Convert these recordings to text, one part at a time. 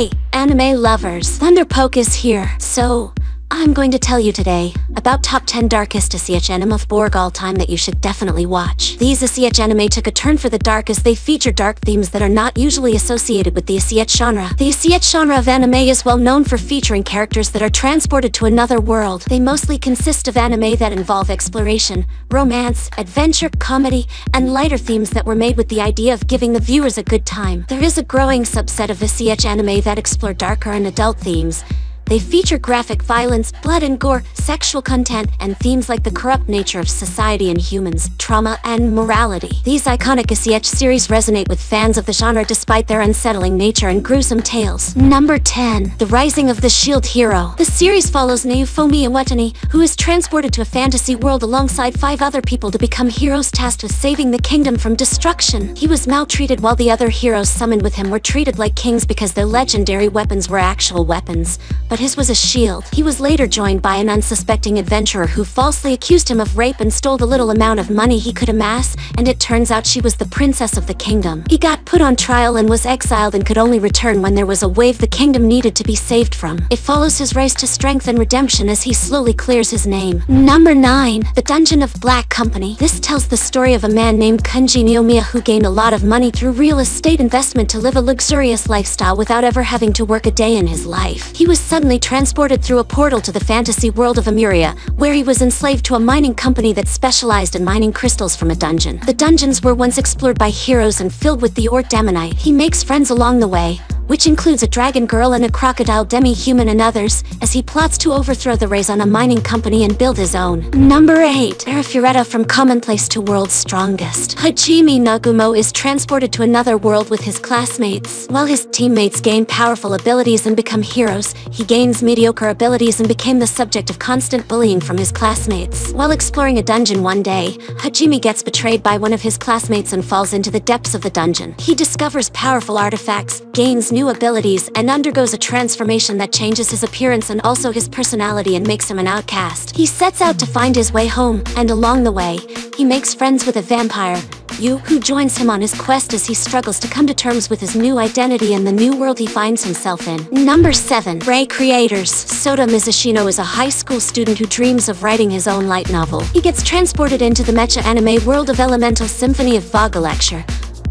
Hey, anime lovers, Thunderpoke is here. So, I'm going to tell you today about top 10 darkest ISEKAI anime of all time that you should definitely watch. These ISEKAI anime took a turn for the dark as they feature dark themes that are not usually associated with the ISEKAI genre. The ISEKAI genre of anime is well known for featuring characters that are transported to another world. They mostly consist of anime that involve exploration, romance, adventure, comedy, and lighter themes that were made with the idea of giving the viewers a good time. There is a growing subset of ISEKAI anime that explore darker and adult themes. They feature graphic violence, blood and gore, sexual content, and themes like the corrupt nature of society and humans, trauma, and morality. These iconic ISEKAI series resonate with fans of the genre despite their unsettling nature and gruesome tales. Number 10. The Rising of the Shield Hero. The series follows Naofumi Iwatani, who is transported to a fantasy world alongside 5 other people to become heroes tasked with saving the kingdom from destruction. He was maltreated while the other heroes summoned with him were treated like kings because their legendary weapons were actual weapons. But his was a shield. He was later joined by an unsuspecting adventurer who falsely accused him of rape and stole the little amount of money he could amass, and it turns out she was the princess of the kingdom. He got put on trial and was exiled and could only return when there was a wave the kingdom needed to be saved from. It follows his rise to strength and redemption as he slowly clears his name. Number 9. The Dungeon of Black Company. This tells the story of a man named Kunji Naomiya who gained a lot of money through real estate investment to live a luxurious lifestyle without ever having to work a day in his life. He was suddenly transported through a portal to the fantasy world of Emuria, where he was enslaved to a mining company that specialized in mining crystals from a dungeon. The dungeons were once explored by heroes and filled with the ore damonite. He makes friends along the way, which includes a dragon girl and a crocodile demi-human and others, as he plots to overthrow the race on a mining company and build his own. Number 8. Arifureta from Commonplace to World's Strongest. Hajime Nagumo is transported to another world with his classmates. While his teammates gain powerful abilities and become heroes, he gains mediocre abilities and became the subject of constant bullying from his classmates. While exploring a dungeon one day, Hajime gets betrayed by one of his classmates and falls into the depths of the dungeon. He discovers powerful artifacts, gains new abilities, and undergoes a transformation that changes his appearance and also his personality and makes him an outcast. He sets out to find his way home, and along the way, he makes friends with a vampire, Yu, who joins him on his quest as he struggles to come to terms with his new identity and the new world he finds himself in. Number 7. Ray Creators. Sota Mizushino is a high school student who dreams of writing his own light novel. He gets transported into the mecha anime world of Elemental Symphony of Vaga Lecture,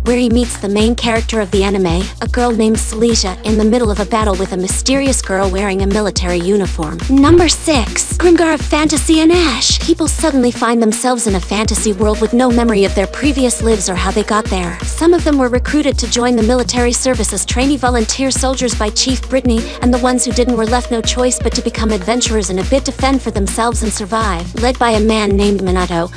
where he meets the main character of the anime, a girl named Silesia, in the middle of a battle with a mysterious girl wearing a military uniform. Number 6. Grimgar of Fantasy and Ash. People suddenly find themselves in a fantasy world with no memory of their previous lives or how they got there. Some of them were recruited to join the military service as trainee volunteer soldiers by Chief Brittany, and the ones who didn't were left no choice but to become adventurers in a bid to fend for themselves and survive. Led by a man named Minato,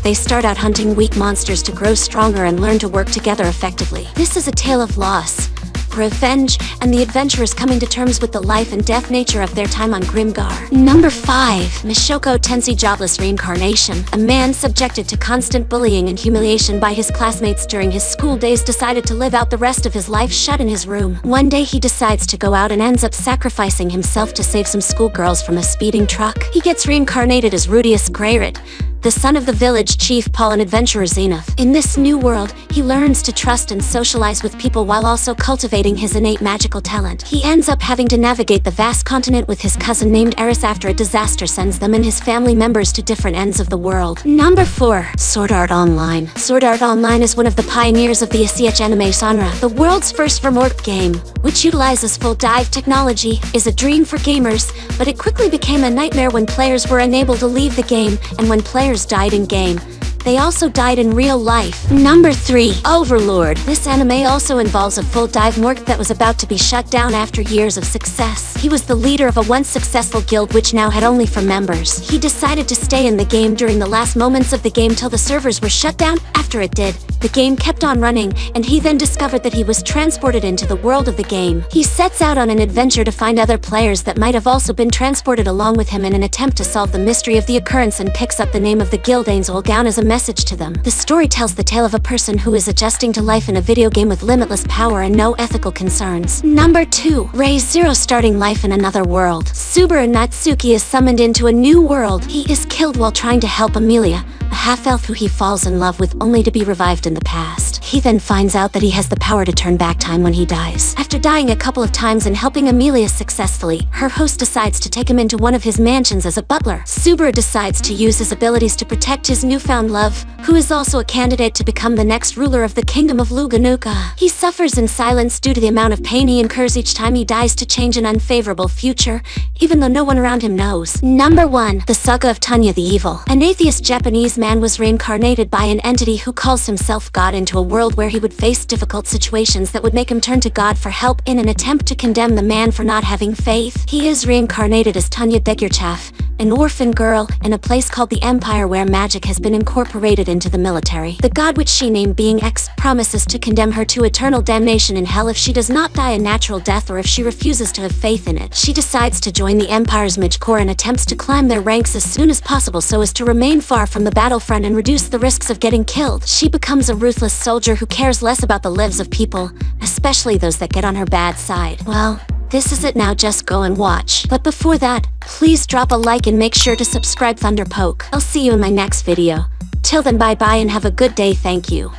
they start out hunting weak monsters to grow stronger and learn to work together effectively. This is a tale of loss, revenge, and the adventurers coming to terms with the life and death nature of their time on Grimgar. Number 5. Mishoko Tensei Jobless Reincarnation. A man subjected to constant bullying and humiliation by his classmates during his school days decided to live out the rest of his life shut in his room. One day he decides to go out and ends up sacrificing himself to save some schoolgirls from a speeding truck. He gets reincarnated as Rudius Greyrit, the son of the village chief Paul and adventurer Zenith. In this new world, he learns to trust and socialize with people while also cultivating his innate magical talent. He ends up having to navigate the vast continent with his cousin named Eris after a disaster sends them and his family members to different ends of the world. Number 4. Sword Art Online. Sword Art Online is one of the pioneers of the ISEKAI anime genre. The world's first remote game, which utilizes full dive technology, is a dream for gamers, but it quickly became a nightmare when players were unable to leave the game, and when players died in-game, they also died in real life. Number 3. Overlord. This anime also involves a full dive morgue that was about to be shut down after years of success. He was the leader of a once successful guild which now had only 4 members. He decided to stay in the game during the last moments of the game till the servers were shut down. After it did, the game kept on running, and he then discovered that he was transported into the world of the game. He sets out on an adventure to find other players that might have also been transported along with him in an attempt to solve the mystery of the occurrence, and picks up the name of the guild Angel Gown as a message to them. The story tells the tale of a person who is adjusting to life in a video game with limitless power and no ethical concerns. Number 2. Ray Zero starting life in another world. Subaru Natsuki is summoned into a new world. He is killed while trying to help Amelia, a half-elf who he falls in love with only to be revived in the past. He then finds out that he has the power to turn back time when he dies. After dying a couple of times and helping Amelia successfully, her host decides to take him into one of his mansions as a butler. Subaru decides to use his abilities to protect his newfound love, who is also a candidate to become the next ruler of the kingdom of Luganuka. He suffers in silence due to the amount of pain he incurs each time he dies to change an unfavorable future, even though no one around him knows. Number 1. The Saga of Tanya the Evil. An atheist Japanese man was reincarnated by an entity who calls himself God into a world where he would face difficult situations that would make him turn to God for help in an attempt to condemn the man for not having faith. He is reincarnated as Tanya Degurchaf, an orphan girl, in a place called the Empire where magic has been incorporated into the military. The god, which she named Being X, promises to condemn her to eternal damnation in hell if she does not die a natural death or if she refuses to have faith in it. She decides to join the Empire's Mage Corps and attempts to climb their ranks as soon as possible so as to remain far from the battlefront and reduce the risks of getting killed. She becomes a ruthless soldier who cares less about the lives of people, especially those that get on her bad side. Well, this is it now, just go and watch. But before that, please drop a like and make sure to subscribe Thunderpoke. I'll see you in my next video. Till then, bye bye and have a good day, thank you.